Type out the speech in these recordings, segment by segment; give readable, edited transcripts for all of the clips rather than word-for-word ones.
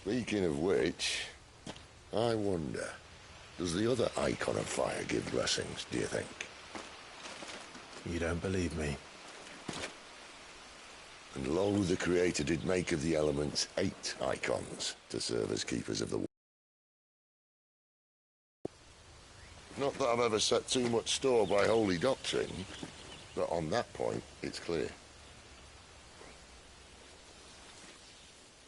Speaking of which, I wonder, does the other icon of fire give blessings, do you think? You don't believe me? And lo, the Creator did make of the elements 8 icons to serve as keepers of the world. Not that I've ever set too much store by holy doctrine, but on that point, it's clear.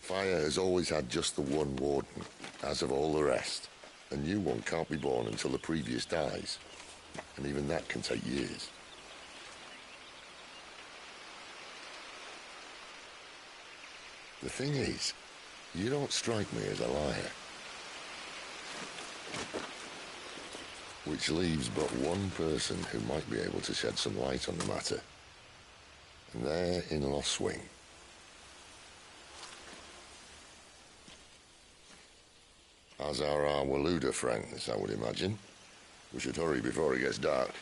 Fire has always had just the one warden, as of all the rest. A new one can't be born until the previous dies, and even that can take years. The thing is, you don't strike me as a liar. Which leaves but one person who might be able to shed some light on the matter. And they're in Lost Swing. As are our Waluda friends, I would imagine. We should hurry before it gets dark.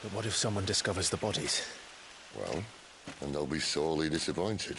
But what if someone discovers the bodies? Well, and they'll be sorely disappointed.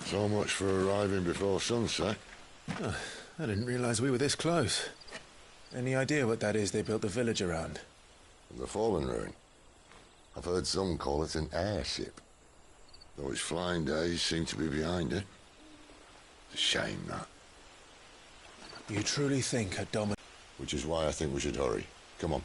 So much for arriving before sunset. Oh, I didn't realize we were this close. Any idea what that is they built the village around? The Fallen Ruin. I've heard some call it an airship. Though its flying days seem to be behind it. It's a shame, that. You truly think a dominant... Which is why I think we should hurry. Come on.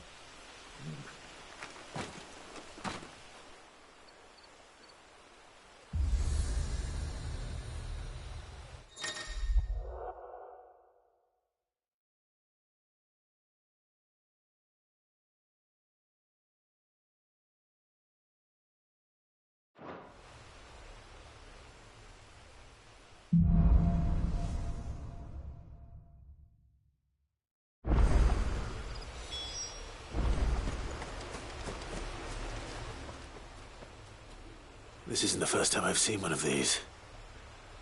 This isn't the first time I've seen one of these.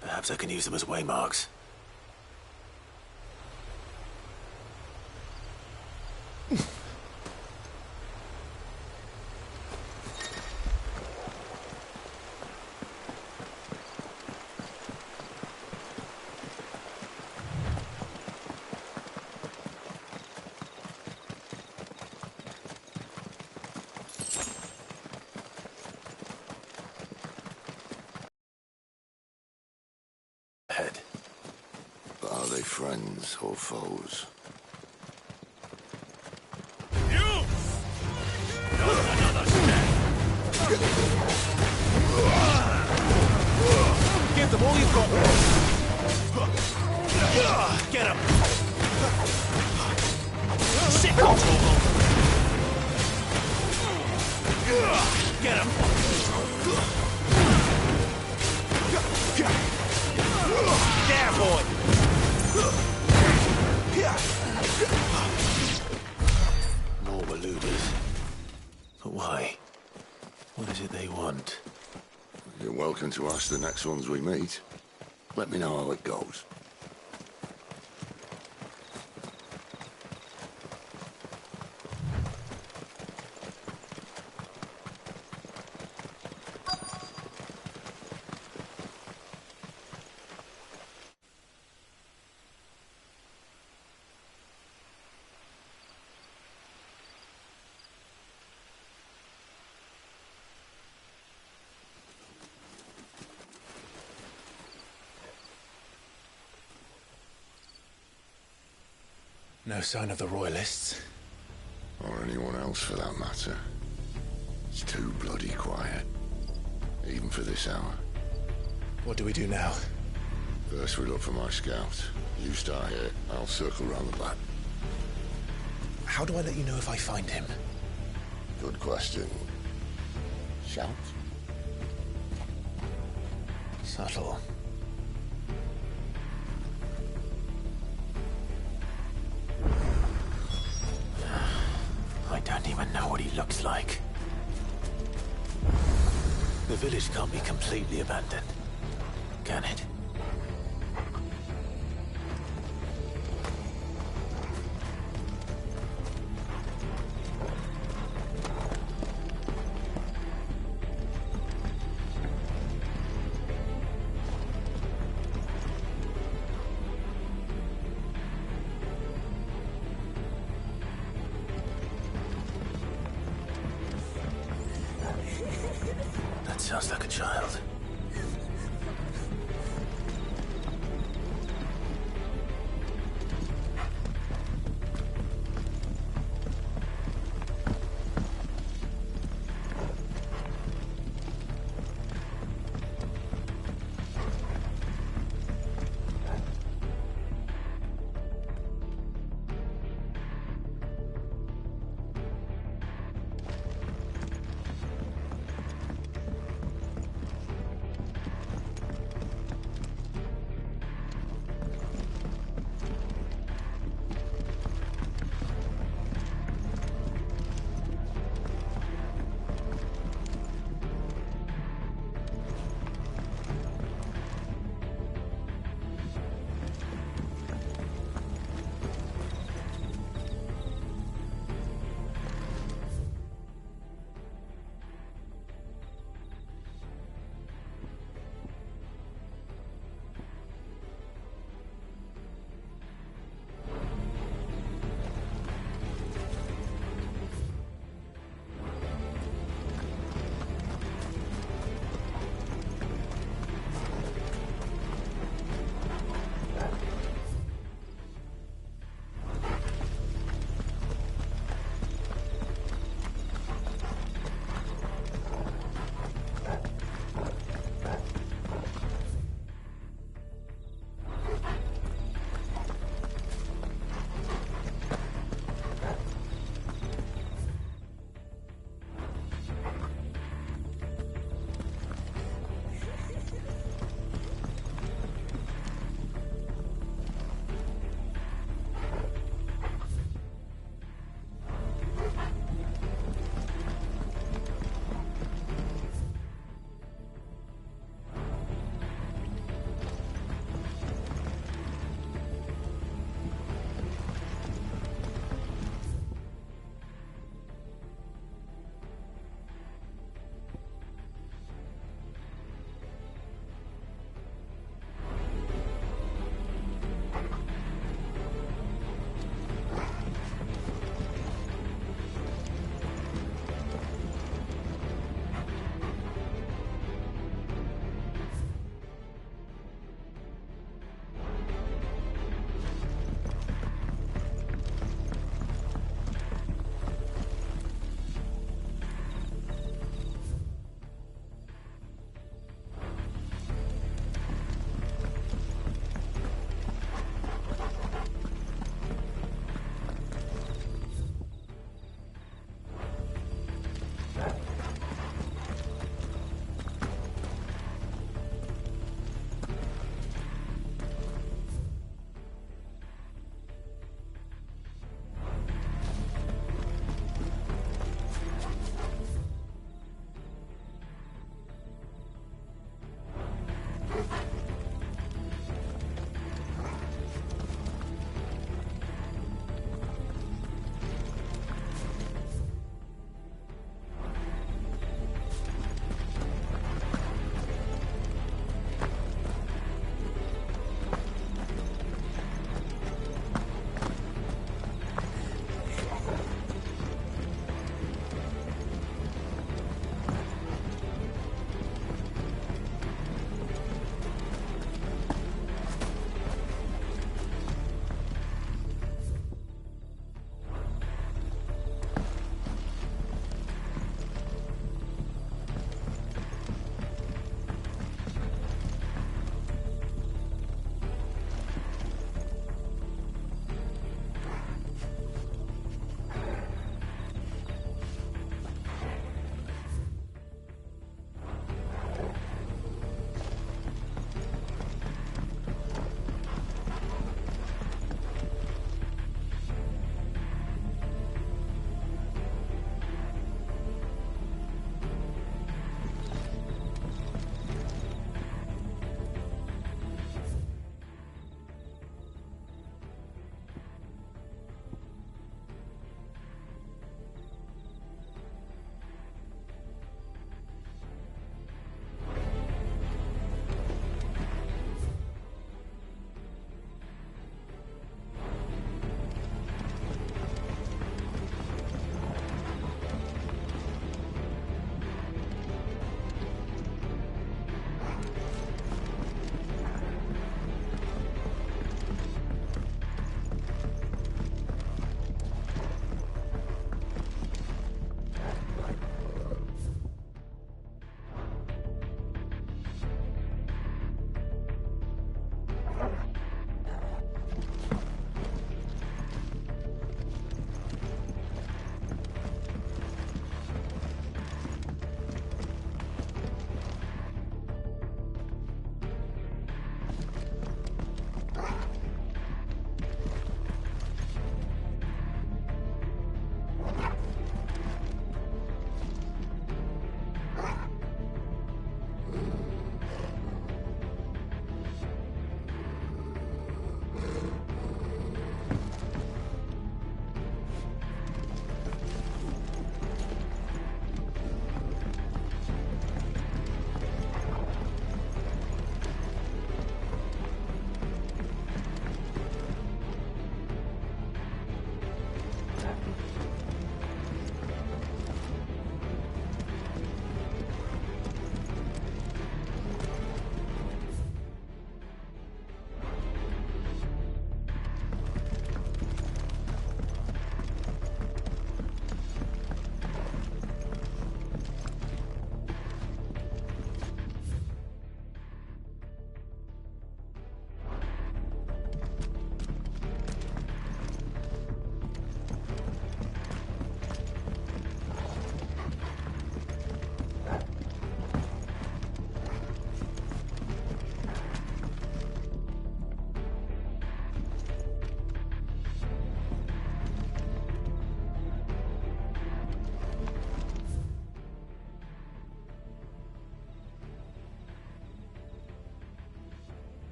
Perhaps I can use them as waymarks. But are they friends or foes? You! Another step! Give them all you've got! Get him! Sit control! Get him! There, boy! More Waludas. But why? What is it they want? You're welcome to ask the next ones we meet. Let me know how it goes. No sign of the Royalists. Or anyone else for that matter. It's too bloody quiet. Even for this hour. What do we do now? First we look for my scouts. You start here. I'll circle round the back. How do I let you know if I find him? Good question. Shout. Subtle. I don't even know what he looks like. The village can't be completely abandoned, can it? Sounds like a child.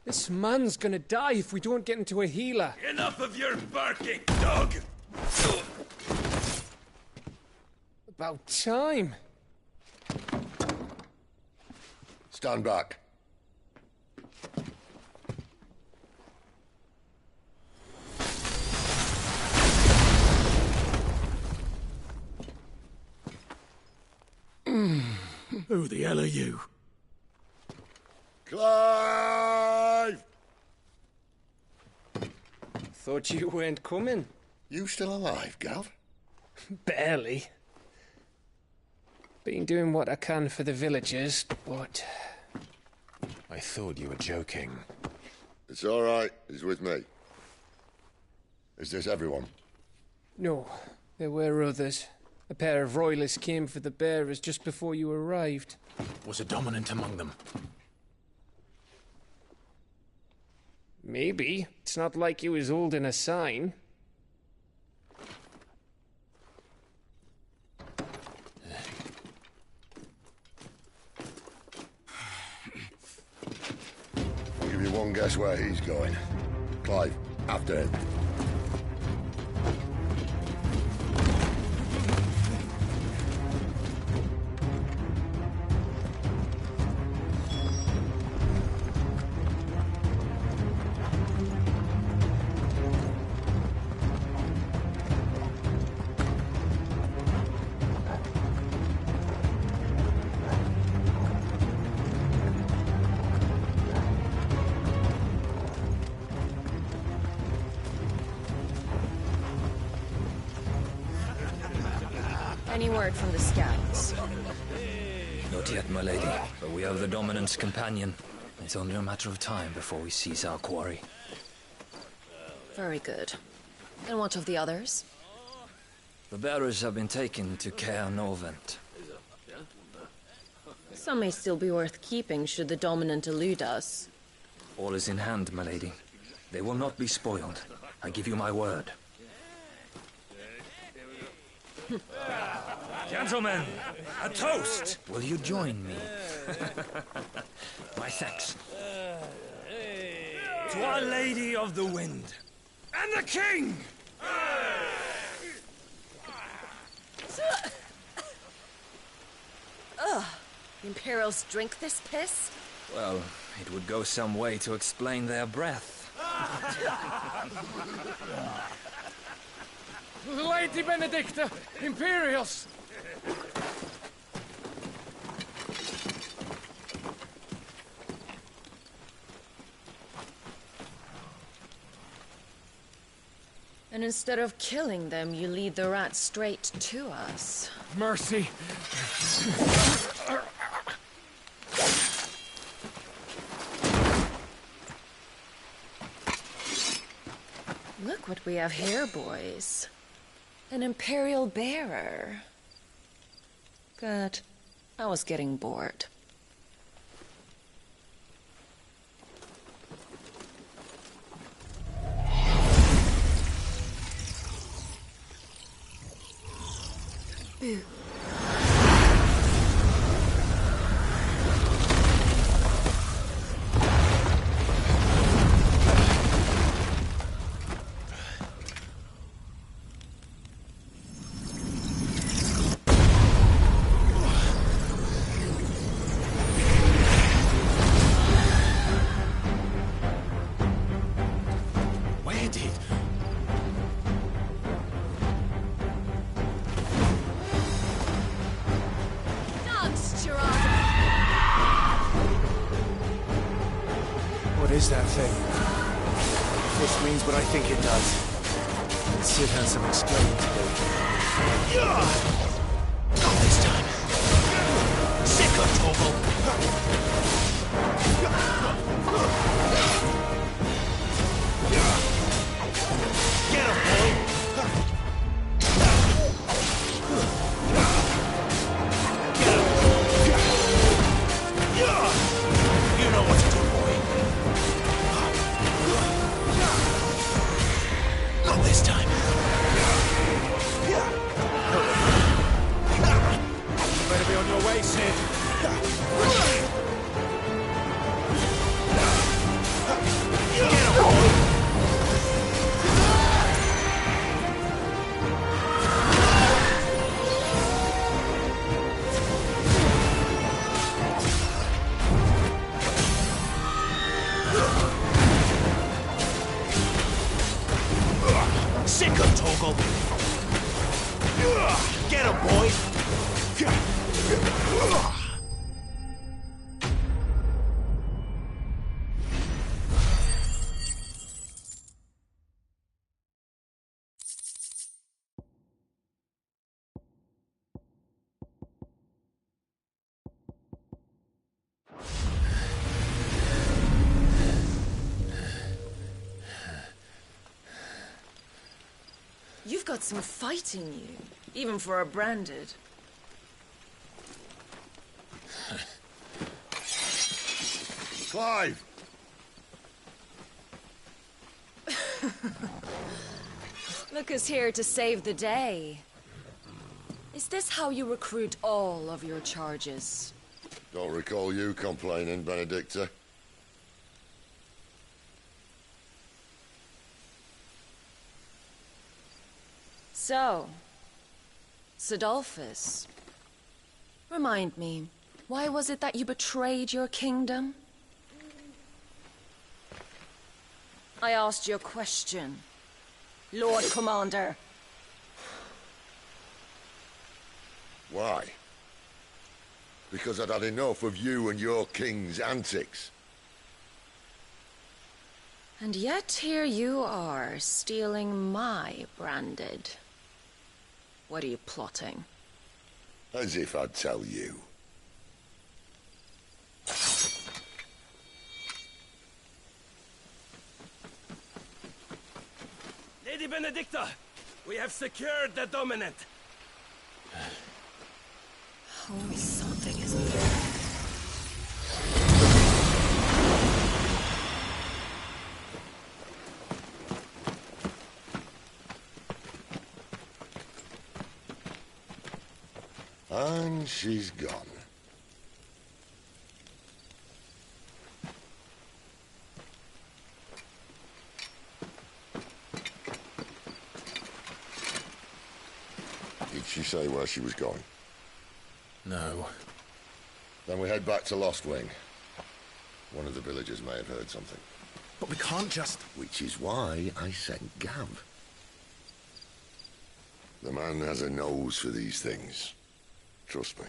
This man's gonna die if we don't get into a healer. Enough of your barking, dog! About time. Stand back. Who the hell are you? Clive! Thought you weren't coming. You still alive, Gav? Barely. Been doing what I can for the villagers, but... I thought you were joking. It's all right. He's with me. Is this everyone? No, there were others. A pair of royalists came for the bearers just before you arrived. Was a dominant among them? Maybe. It's not like he was holding a sign. I'll give you one guess where he's going. Clive, after him. Any word from the scouts? Not yet, my lady, but we have the dominant's companion. It's only a matter of time before we seize our quarry. Very good. And what of the others? The bearers have been taken to Caer Novent. Some may still be worth keeping should the dominant elude us. All is in hand, my lady. They will not be spoiled. I give you my word. Gentlemen, a toast! Will you join me? My thanks. To Our Lady of the Wind. And the King! Ugh. The Imperials drink this piss? Well, it would go some way to explain their breath. Lady Benedicta! Imperials! And instead of killing them, you lead the rats straight to us. Mercy! Look what we have here, boys. An Imperial bearer. Good. I was getting bored. Boo. Where did? What is that thing? This means what I think it does. Sid has some explaining to do. Not this time. Sick of Torgal. Get him, boy! Get him! You know what to do, boy. sick of Torgal. Get him, boys! You've got some fight in you, even for a branded. Clive! Look who's here to save the day. Is this how you recruit all of your charges? Don't recall you complaining, Benedicta. So, Sidolphus, remind me, why was it that you betrayed your kingdom? I asked you a question, Lord Commander. Why? Because I'd had enough of you and your king's antics. And yet here you are, stealing my branded. What are you plotting? As if I'd tell you. Lady Benedicta, we have secured the dominant. Oh, something is there. And she's gone. Did she say where she was going? No. Then we head back to Lost Wing. One of the villagers may have heard something. But we can't just... Which is why I sent Gav. The man has a nose for these things. Trust me.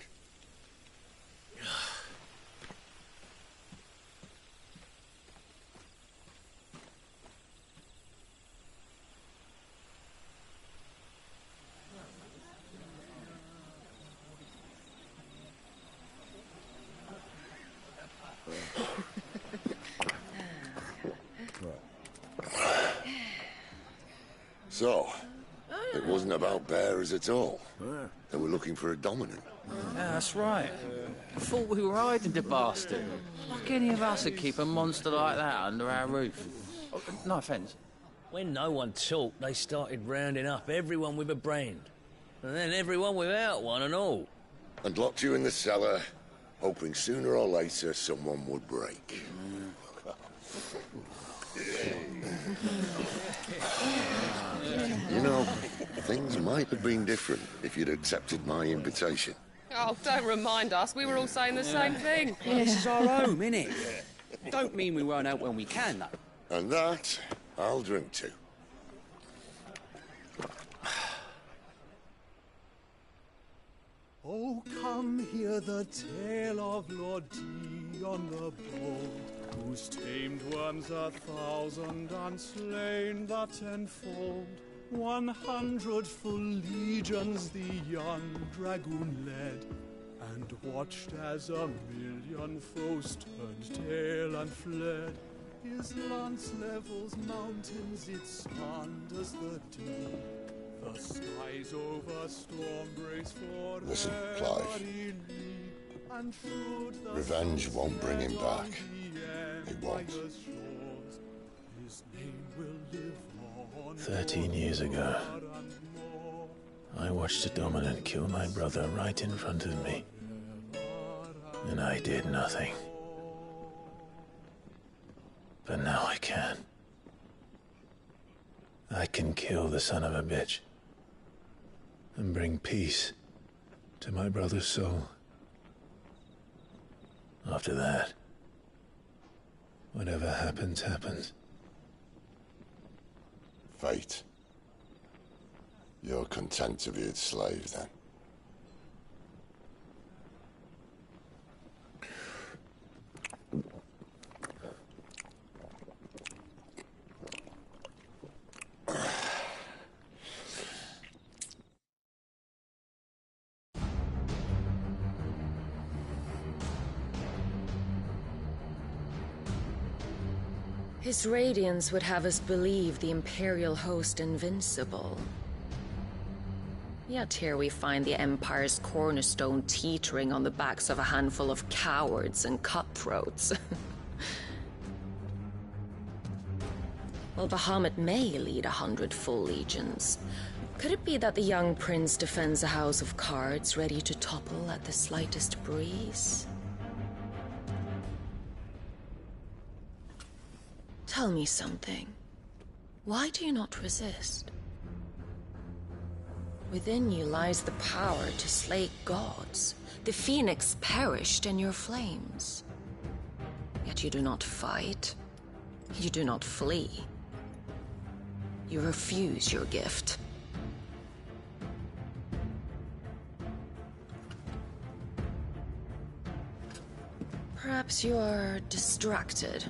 So, it wasn't about bearers at all. They were looking for a dominant. Yeah, that's right. I thought we were hiding the bastard. Like any of us would keep a monster like that under our roof. Oh, no offence. When no one talked, they started rounding up everyone with a brand. And then everyone without one and all. And locked you in the cellar, hoping sooner or later someone would break. You know, things might have been different if you'd accepted my invitation. Oh, don't remind us. We were all saying the same thing. This is our home, innit? Don't mean we won't out when we can, though. And that, I'll drink to. Oh, come hear the tale of Lord Dion the Bold, who's tamed worms 1,000 and slain the 10-fold. 100 full legions the young dragoon led, and watched as 1,000,000 foes turned tail and fled. His lance levels mountains, it slanders the deep. The skies over storm brace for Listen, Clive. Revenge won't bring him back. It won't. 13 years ago, I watched a dominant kill my brother right in front of me. And I did nothing. But now I can. I can kill the son of a bitch and bring peace to my brother's soul. After that, whatever happens, happens. Fate. You're content to be its slave, then? His radiance would have us believe the Imperial host invincible. Yet here we find the Empire's cornerstone teetering on the backs of a handful of cowards and cutthroats. Well, Bahamut may lead 100 full legions. Could it be that the young prince defends a house of cards ready to topple at the slightest breeze? Tell me something. Why do you not resist? Within you lies the power to slay gods. The phoenix perished in your flames. Yet you do not fight. You do not flee. You refuse your gift. Perhaps you are distracted.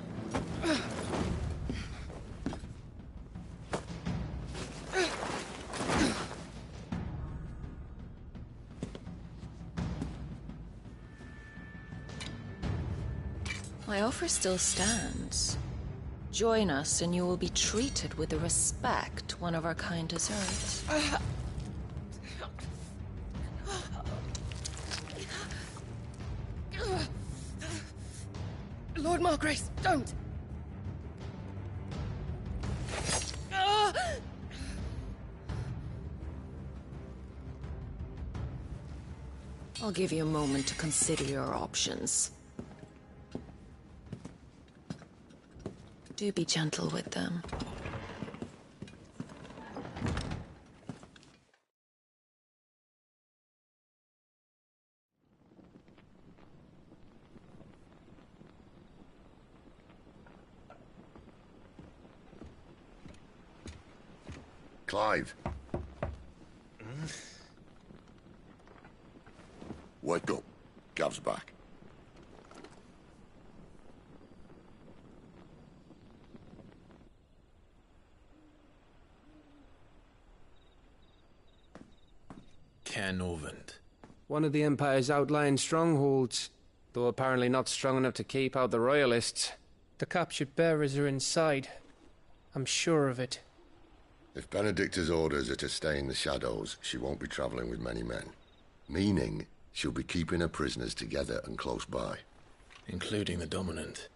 My offer still stands. Join us and you will be treated with the respect one of our kind deserves. Lord Margrace, don't! I'll give you a moment to consider your options. Do be gentle with them. Clive. Wake up. Gav's back. Canovant. One of the Empire's outlying strongholds, though apparently not strong enough to keep out the Royalists. The captured bearers are inside. I'm sure of it. If Benedicta's orders are to stay in the shadows, she won't be traveling with many men. Meaning, she'll be keeping her prisoners together and close by. Including the Dominant.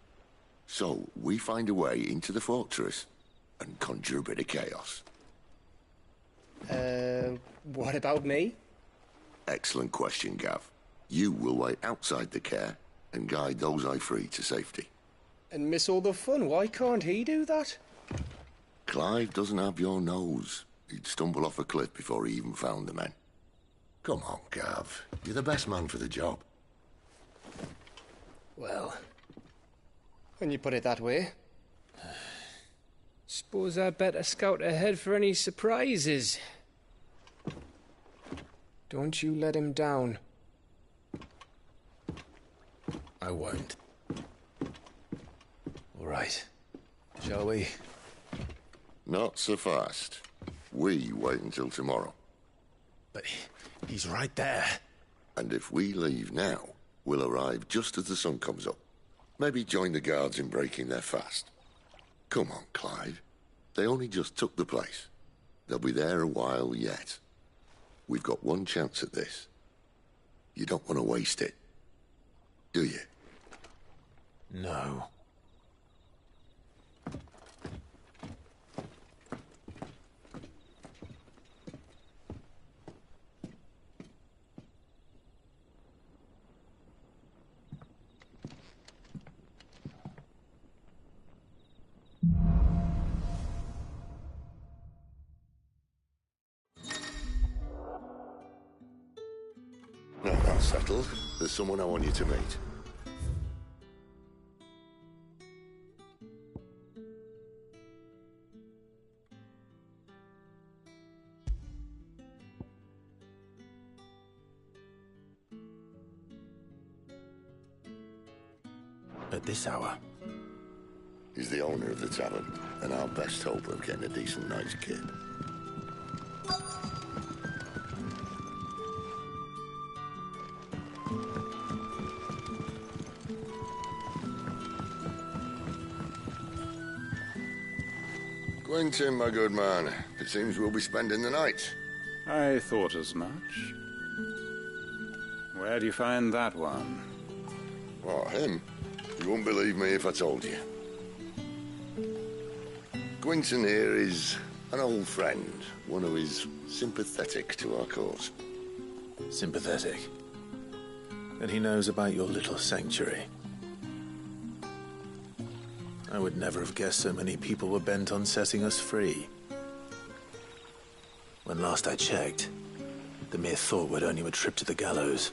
So, we find a way into the fortress and conjure a bit of chaos. What about me? Excellent question, Gav. You will wait outside the care and guide those I free to safety. And miss all the fun. Why can't he do that? Clive doesn't have your nose. He'd stumble off a cliff before he even found the men. Come on, Gav. You're the best man for the job. Well, when you put it that way. Suppose I'd better scout ahead for any surprises. Don't you let him down. I won't. All right. Shall we? Not so fast. We wait until tomorrow. But he's right there. And if we leave now, we'll arrive just as the sun comes up. Maybe join the guards in breaking their fast. Come on, Clive. They only just took the place. They'll be there a while yet. We've got one chance at this. You don't want to waste it, do you? No. Now that's settled. There's someone I want you to meet. At this hour? He's the owner of the tavern, and our best hope of getting a decent night's kip. Quentin, my good man. It seems we'll be spending the night. I thought as much. Where do you find that one? What, him? You wouldn't believe me if I told you. Quentin here is an old friend, one who is sympathetic to our cause. Sympathetic? And he knows about your little sanctuary. I would never have guessed so many people were bent on setting us free. When last I checked, the mere thought would earn you a trip to the gallows.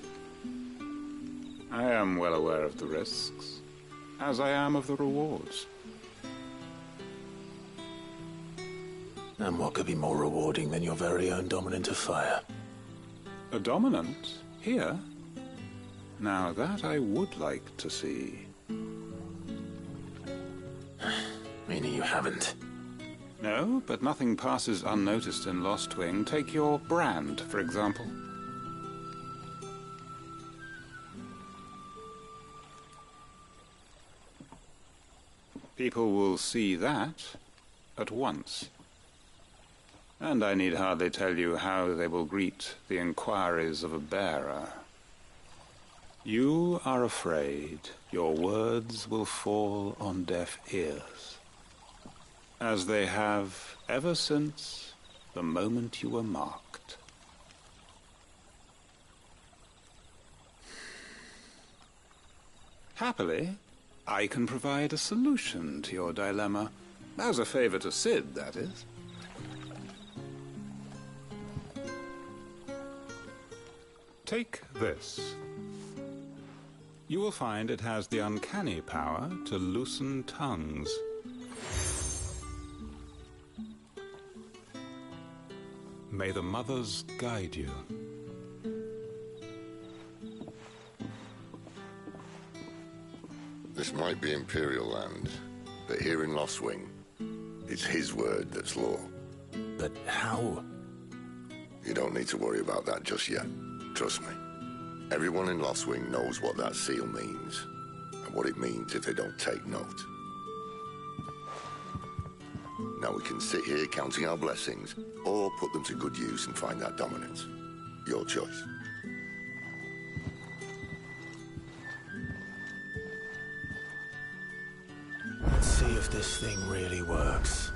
I am well aware of the risks, as I am of the rewards. And what could be more rewarding than your very own dominant of fire? A dominant? Here? Now that I would like to see. Meaning you haven't? No, but nothing passes unnoticed in Lost Wing. Take your brand, for example. People will see that at once. And I need hardly tell you how they will greet the inquiries of a bearer. You are afraid your words will fall on deaf ears, as they have ever since the moment you were marked. Happily, I can provide a solution to your dilemma, as a favor to Sid, that is. Take this. You will find it has the uncanny power to loosen tongues. May the mothers guide you. This might be Imperial land, but here in Lost Wing, it's his word that's law. But how? You don't need to worry about that just yet. Trust me. Everyone in Lost Wing knows what that seal means, and what it means if they don't take note. Now we can sit here counting our blessings, or put them to good use and find that dominance. Your choice. Let's see if this thing really works.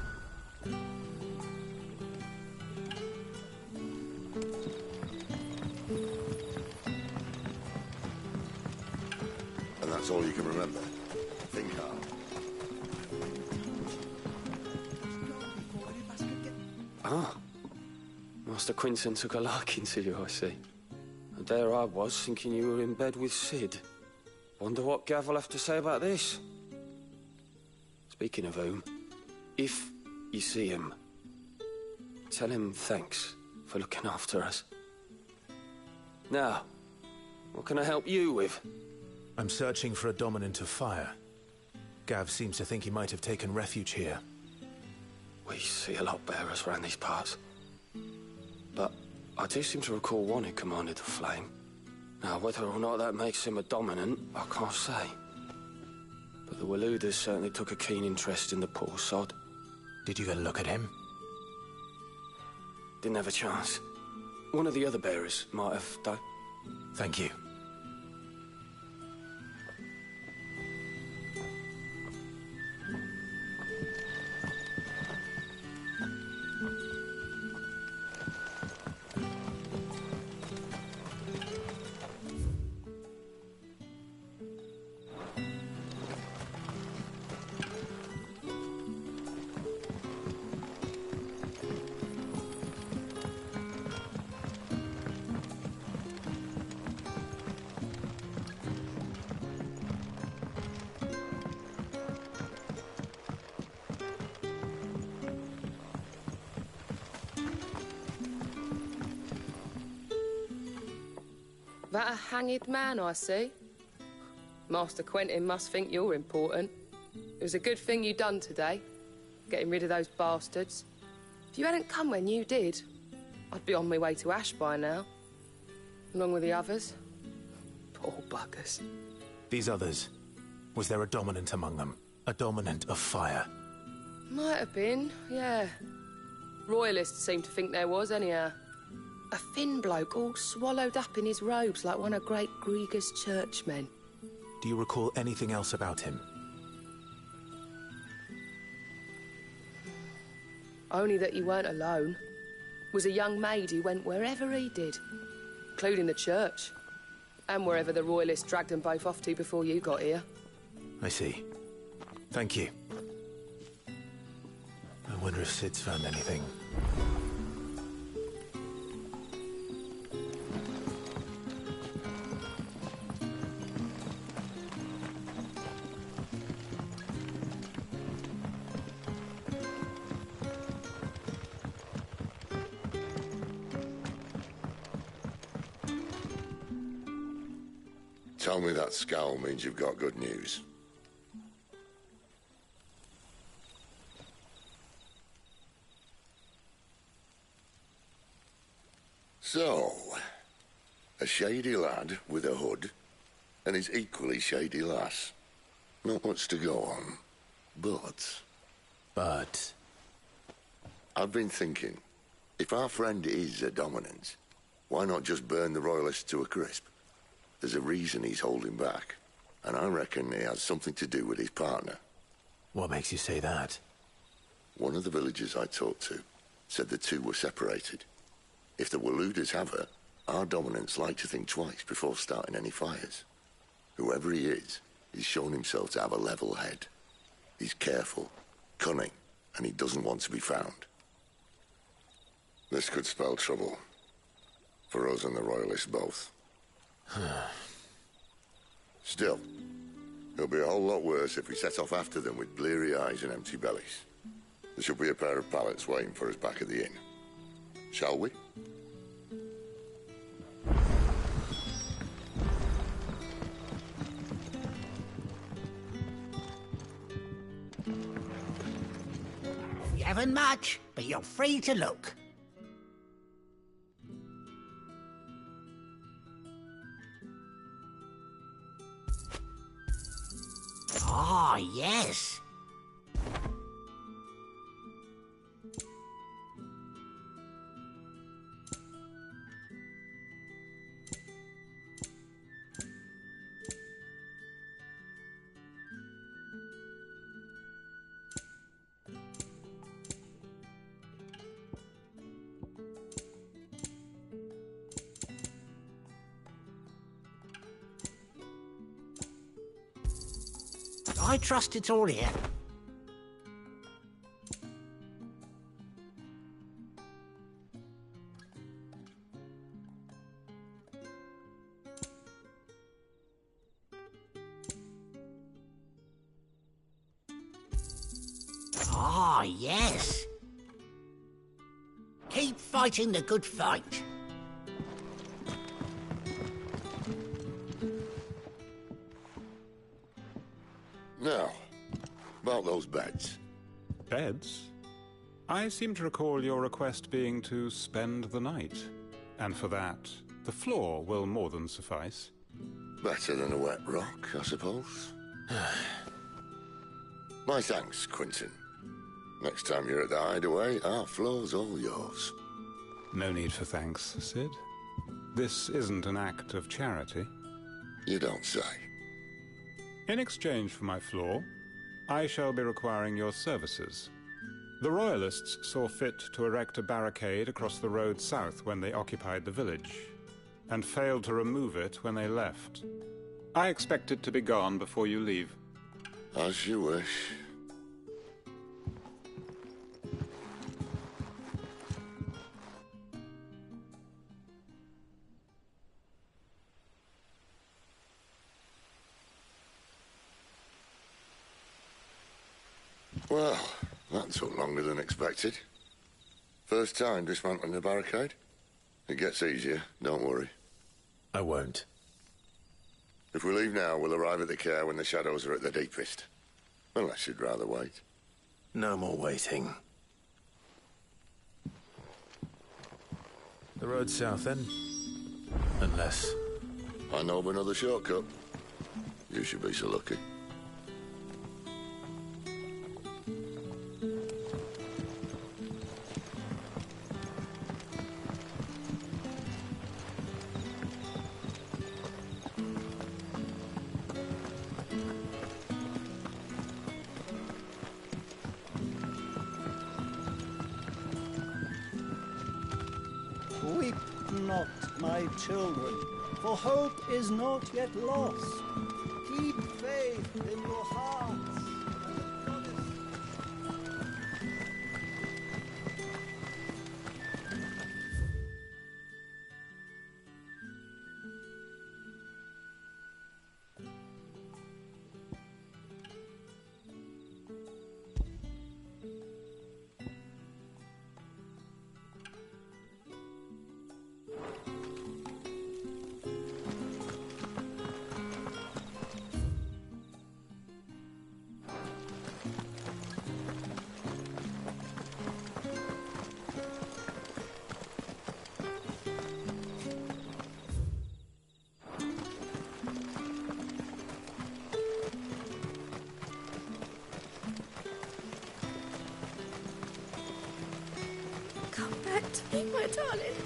And that's all you can remember. Think hard. Ah. Master Quinton took a liking to you, I see. And there I was, thinking you were in bed with Sid. Wonder what Gav will have to say about this. Speaking of whom, if you see him, tell him thanks for looking after us. Now, what can I help you with? I'm searching for a dominant of fire. Gav seems to think he might have taken refuge here. We see a lot bearers around these parts. But I do seem to recall one who commanded the flame. Now, whether or not that makes him a dominant, I can't say. But the Waluders certainly took a keen interest in the poor sod. Did you get a look at him? Didn't have a chance. One of the other bearers might have, though. Thank you. That a hanged man, I see. Master Quentin must think you're important. It was a good thing you done today, getting rid of those bastards. If you hadn't come when you did, I'd be on my way to Ash by now, along with the others. Poor buggers. These others, was there a dominant among them? A dominant of fire? Might have been, yeah. Royalists seem to think there was, anyhow. A thin bloke all swallowed up in his robes like one of Great Grieger's churchmen. Do you recall anything else about him? Only that he weren't alone. Was a young maid who went wherever he did, including the church, and wherever the Royalists dragged them both off to before you got here. I see. Thank you. I wonder if Sid's found anything. Tell me that scowl means you've got good news. So, a shady lad with a hood, and his equally shady lass. Not much to go on, but... I've been thinking, if our friend is a dominant, why not just burn the Royalists to a crisp? There's a reason he's holding back, and I reckon he has something to do with his partner. What makes you say that? One of the villagers I talked to said the two were separated. If the Waluders have her, our dominants like to think twice before starting any fires. Whoever he is, he's shown himself to have a level head. He's careful, cunning, and he doesn't want to be found. This could spell trouble. For us and the Royalists both. Still, it'll be a whole lot worse if we set off after them with bleary eyes and empty bellies. There should be a pair of pallets waiting for us back at the inn. Shall we? You haven't much, but you're free to look. Ah, yes. I trust it's all here. Ah, yes. Keep fighting the good fight. Now, about those beds. Beds? I seem to recall your request being to spend the night. And for that, the floor will more than suffice. Better than a wet rock, I suppose. My thanks, Quentin. Next time you're at the hideaway, our floor's all yours. No need for thanks, Sid. This isn't an act of charity. You don't say. In exchange for my floor, I shall be requiring your services. The Royalists saw fit to erect a barricade across the road south when they occupied the village, and failed to remove it when they left. I expect it to be gone before you leave. As you wish. Well, that took longer than expected. First time dismantling a barricade? It gets easier, don't worry. I won't. If we leave now, we'll arrive at the care when the shadows are at the deepest. Unless you'd rather wait. No more waiting. The road south, then? Unless... I know of another shortcut. You should be so lucky. Weep not, my children, for hope is not yet lost. Keep faith in your hearts. Come back to me, my darling.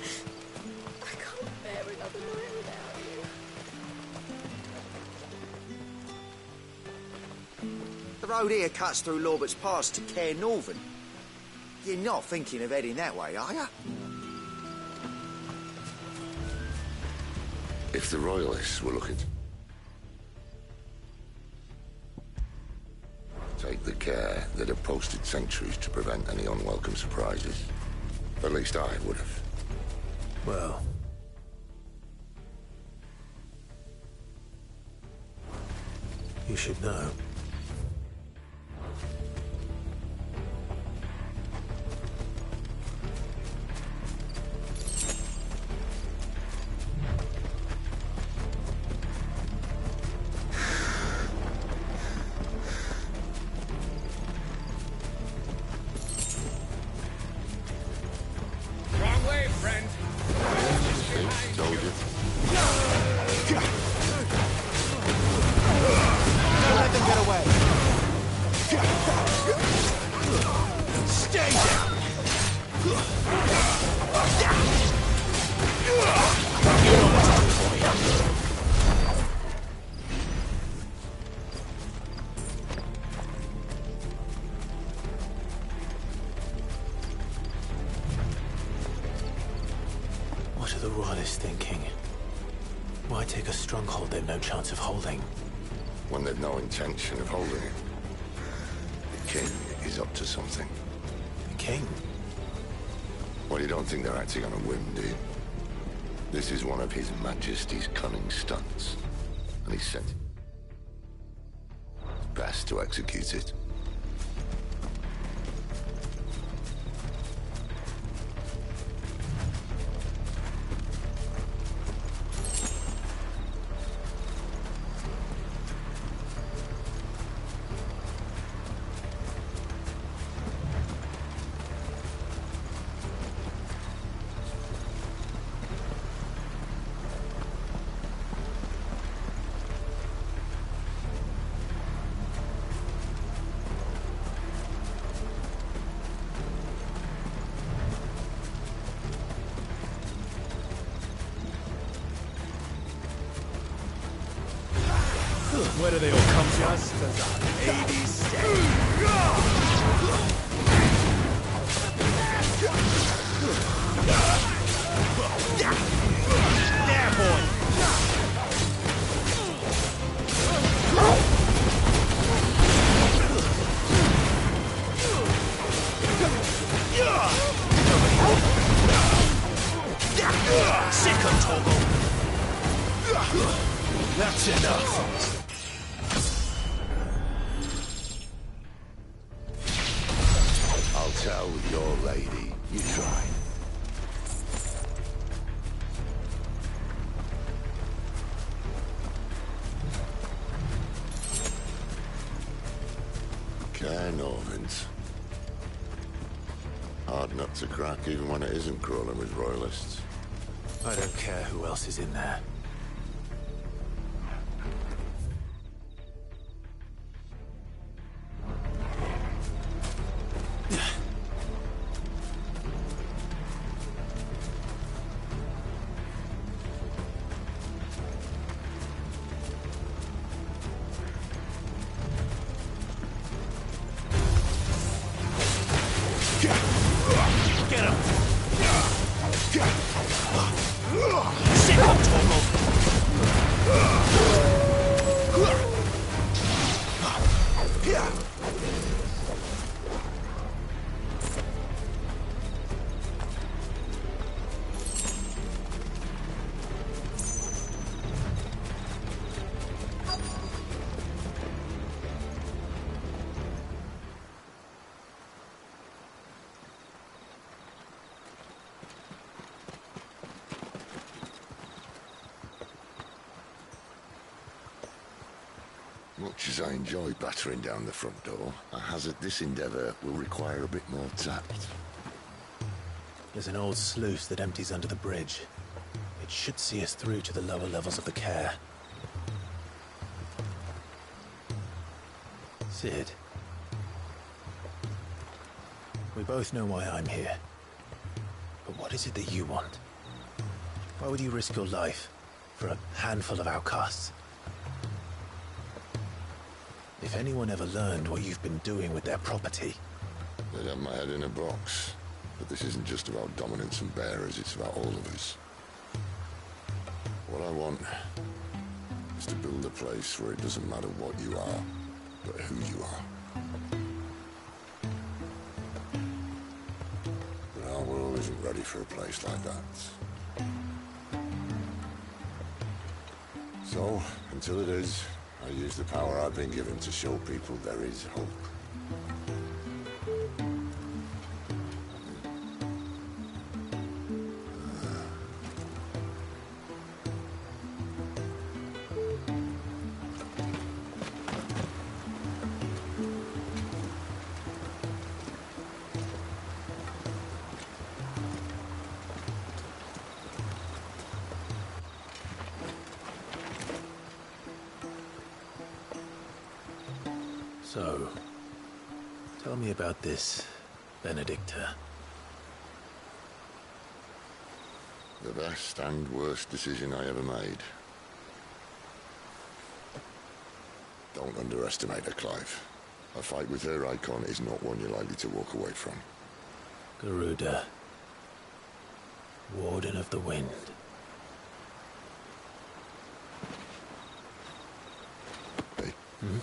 I can't bear another night without you. The road here cuts through Lorbert's Pass to Care Northern. You're not thinking of heading that way, are you? If the Royalists were looking... take the care that have posted sentries to prevent any unwelcome surprises. At least I would have. Well... you should know. Wrong way, friend. Told you. Don't let them get away. Stay down. What are the Royalists thinking? Why take a stronghold they've no chance of holding? When they've no intention of holding it. The king is up to something. The king? Well, you don't think they're acting on a whim, do you? This is one of His Majesty's cunning stunts. And he's sent best to execute it. Where do they all come from? Just as our ladies say. There, boy! Sick of Togo! That's enough! I'll tell your lady you tried. Hard nut to crack, even when it isn't crawling with royalists. I don't care who else is in there. Much as I enjoy battering down the front door, I hazard this endeavour will require a bit more tact. There's an old sluice that empties under the bridge. It should see us through to the lower levels of the care. Sid. We both know why I'm here. But what is it that you want? Why would you risk your life for a handful of outcasts? If anyone ever learned what you've been doing with their property... They'd have my head in a box. But this isn't just about dominance and bearers, it's about all of us. What I want is to build a place where it doesn't matter what you are, but who you are. But our world isn't ready for a place like that. So, until it is, I use the power I've been given to show people there is hope. So, tell me about this, Benedicta. The best and worst decision I ever made. Don't underestimate her, Clive. A fight with her icon is not one you're likely to walk away from. Garuda. Warden of the Wind. Hey. Hmm?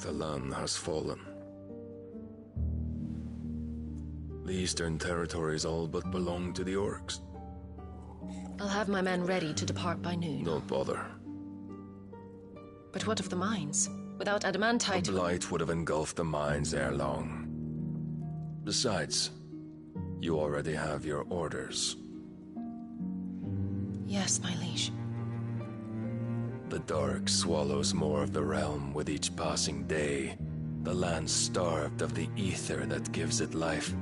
The land has fallen. The Eastern territories all but belong to the orcs. I'll have my men ready to depart by noon. Don't bother. But what of the mines? Without adamantite... The blight would have engulfed the mines ere long. Besides, you already have your orders. Yes, my liege. The dark swallows more of the realm with each passing day. The land starved of the ether that gives it life.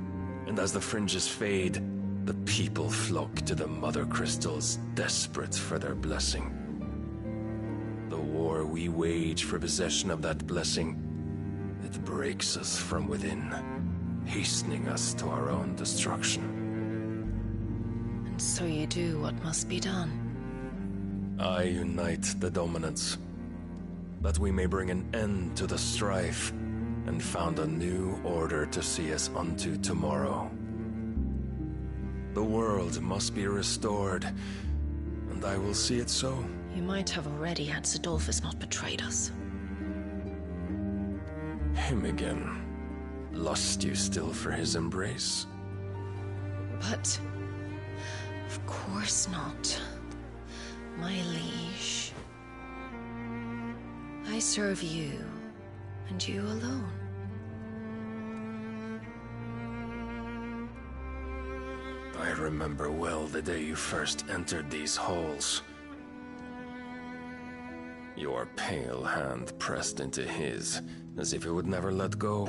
And as the fringes fade, the people flock to the Mother Crystals, desperate for their blessing. The war we wage for possession of that blessing, it breaks us from within, hastening us to our own destruction. And so you do what must be done. I unite the dominants, that we may bring an end to the strife, and found a new order to see us unto tomorrow. The world must be restored, and I will see it so. You might have already had Sidolphus not betrayed us. Him again. Lust you still for his embrace? But... of course not. My liege. I serve you, and you alone. I remember well the day you first entered these halls. Your pale hand pressed into his, as if it would never let go.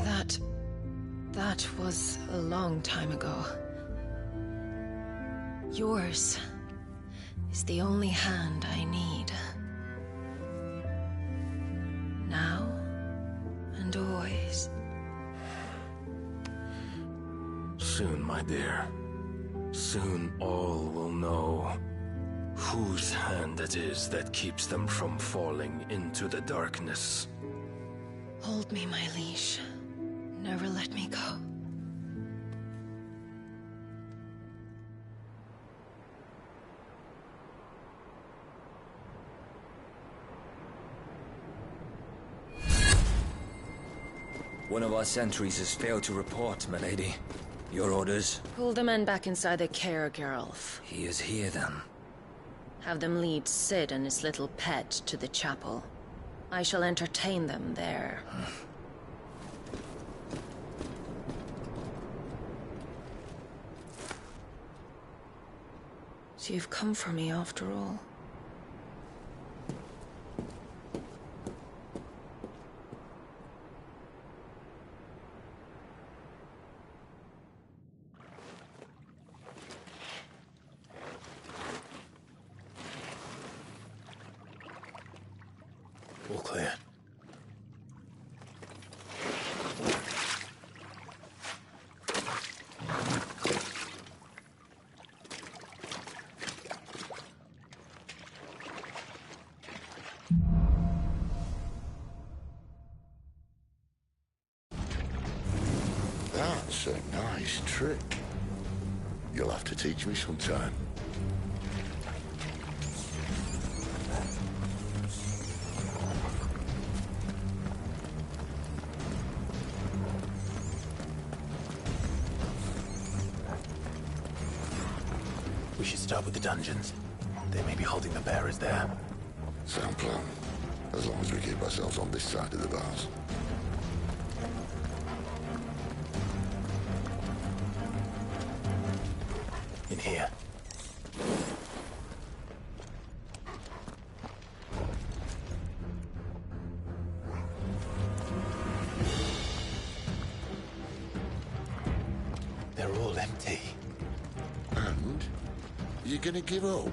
That was a long time ago. Yours is the only hand I need. Now and always. Soon, my dear. Soon all will know whose hand it is that keeps them from falling into the darkness. Hold me, my liege. Never let me go. One of our sentries has failed to report, milady. Your orders? Pull the men back inside their care, Geralf. He is here, then. Have them lead Sid and his little pet to the chapel. I shall entertain them there. So you've come for me after all. All clear. That's a nice trick. You'll have to teach me sometime. We should start with the dungeons. They may be holding the bearers there. Sound plan. As long as we keep ourselves on this side of the bars. In here. They're all empty. And? You're gonna give up?